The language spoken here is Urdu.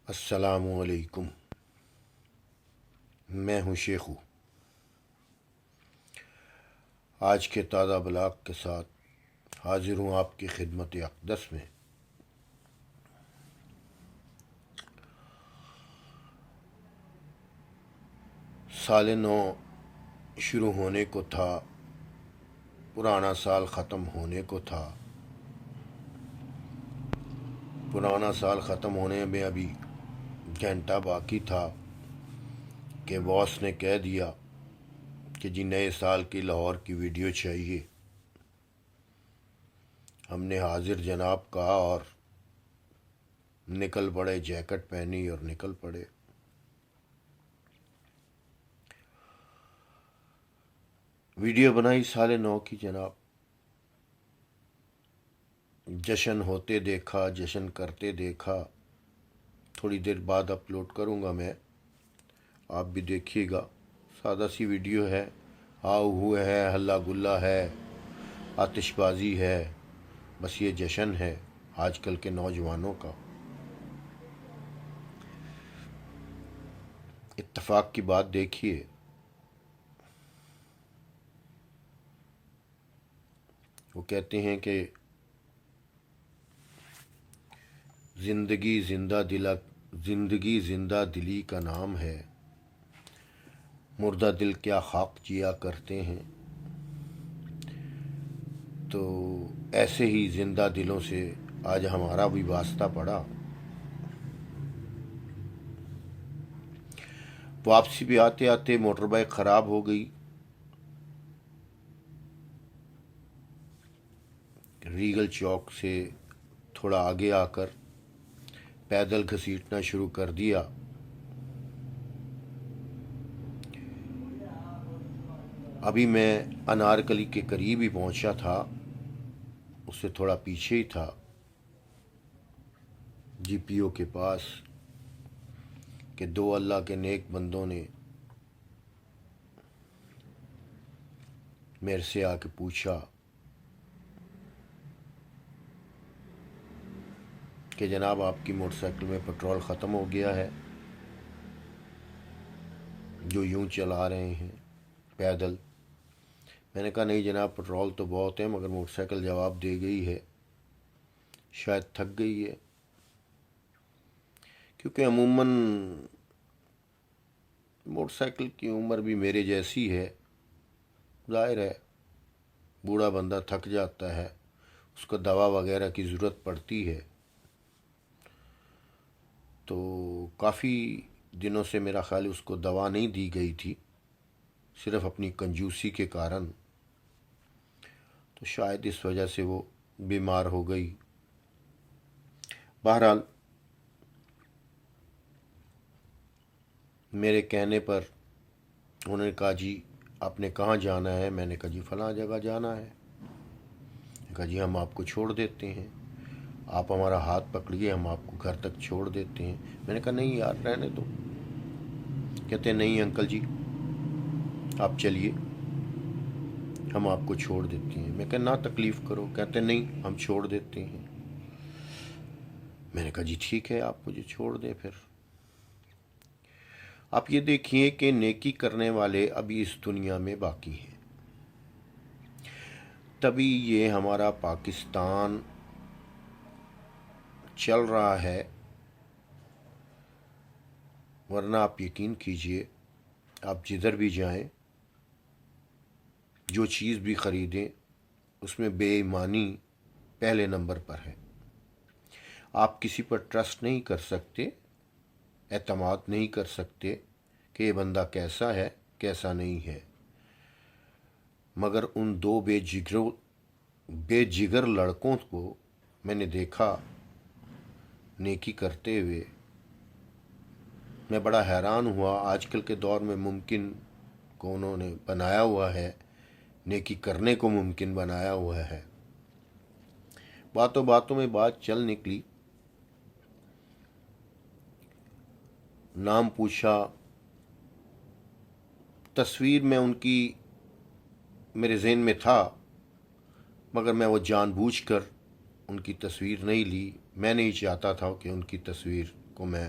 السلام علیکم، میں ہوں شیخو۔ آج کے تازہ بلاغ کے ساتھ حاضر ہوں آپ کی خدمت اقدس میں۔ سال نو شروع ہونے کو تھا، پرانا سال ختم ہونے کو تھا۔ پرانا سال ختم ہونے میں ابھی گھنٹہ باقی تھا کہ باس نے کہہ دیا کہ جی نئے سال کی لاہور کی ویڈیو چاہیے۔ ہم نے حاضر جناب کہا اور نکل پڑے، جیکٹ پہنی اور نکل پڑے۔ ویڈیو بنائی سال نو کی جناب، جشن ہوتے دیکھا، جشن کرتے دیکھا۔ تھوڑی دیر بعد اپلوڈ کروں گا میں، آپ بھی دیکھیے گا۔ سادہ سی ویڈیو ہے، آؤ ہوئے ہے، ہلا گلا ہے، آتش بازی ہے، بس یہ جشن ہے آج کل کے نوجوانوں کا۔ اتفاق کی بات دیکھیے، وہ کہتے ہیں کہ زندگی زندہ دلی کا نام ہے، مردہ دل کیا خاک جیا کرتے ہیں۔ تو ایسے ہی زندہ دلوں سے آج ہمارا بھی واسطہ پڑا۔ واپسی بھی آتے آتے موٹر بائک خراب ہو گئی، ریگل چوک سے تھوڑا آگے آ کر پیدل گھسیٹنا شروع کر دیا۔ ابھی میں انارکلی کے قریب ہی پہنچا تھا، اس سے تھوڑا پیچھے ہی تھا، جی پی او کے پاس، کہ دو اللہ کے نیک بندوں نے میرے سے آ کے پوچھا کہ جناب آپ کی موٹر سائیکل میں پٹرول ختم ہو گیا ہے، جو یوں چلا رہے ہیں پیدل۔ میں نے کہا نہیں جناب، پٹرول تو بہت ہے، مگر موٹر سائیکل جواب دے گئی ہے، شاید تھک گئی ہے۔ کیونکہ عموماً موٹر سائیکل کی عمر بھی میرے جیسی ہے، ظاہر ہے بوڑھا بندہ تھک جاتا ہے، اس کو دوا وغیرہ کی ضرورت پڑتی ہے۔ تو کافی دنوں سے میرا خیال اس کو دوا نہیں دی گئی تھی، صرف اپنی کنجوسی کے کارن، تو شاید اس وجہ سے وہ بیمار ہو گئی۔ بہرحال میرے کہنے پر انہوں نے کہا جی آپ نے کہاں جانا ہے؟ میں نے کہا جی فلاں جگہ جانا ہے۔ کہا جی ہم آپ کو چھوڑ دیتے ہیں، آپ ہمارا ہاتھ پکڑیے، ہم آپ کو گھر تک چھوڑ دیتے ہیں۔ میں نے کہا نہیں یار رہنے دو۔ کہتے نہیں انکل جی آپ چلیے، ہم آپ کو چھوڑ دیتے ہیں۔ میں کہا نہ تکلیف کرو۔ کہتے نہیں ہم چھوڑ دیتے ہیں۔ میں نے کہا جی ٹھیک ہے، آپ مجھے چھوڑ دیں پھر۔ آپ یہ دیکھیے کہ نیکی کرنے والے ابھی اس دنیا میں باقی ہیں، تبھی یہ ہمارا پاکستان چل رہا ہے، ورنہ آپ یقین کیجئے آپ جدھر بھی جائیں، جو چیز بھی خریدیں، اس میں بے ایمانی پہلے نمبر پر ہے۔ آپ کسی پر ٹرسٹ نہیں کر سکتے، اعتماد نہیں کر سکتے کہ یہ بندہ کیسا ہے کیسا نہیں ہے۔ مگر ان دو بے جگر لڑکوں کو میں نے دیکھا نیکی کرتے ہوئے، میں بڑا حیران ہوا۔ آج کل کے دور میں ممکن کو انہوں نے بنایا ہوا ہے، نیکی کرنے کو ممکن بنایا ہوا ہے۔ باتوں باتوں میں بات چل نکلی، نام پوچھا، تصویر میں ان کی میرے ذہن میں تھا، مگر میں وہ جان بوجھ کر ان کی تصویر نہیں لی۔ میں نہیں چاہتا تھا کہ ان کی تصویر کو میں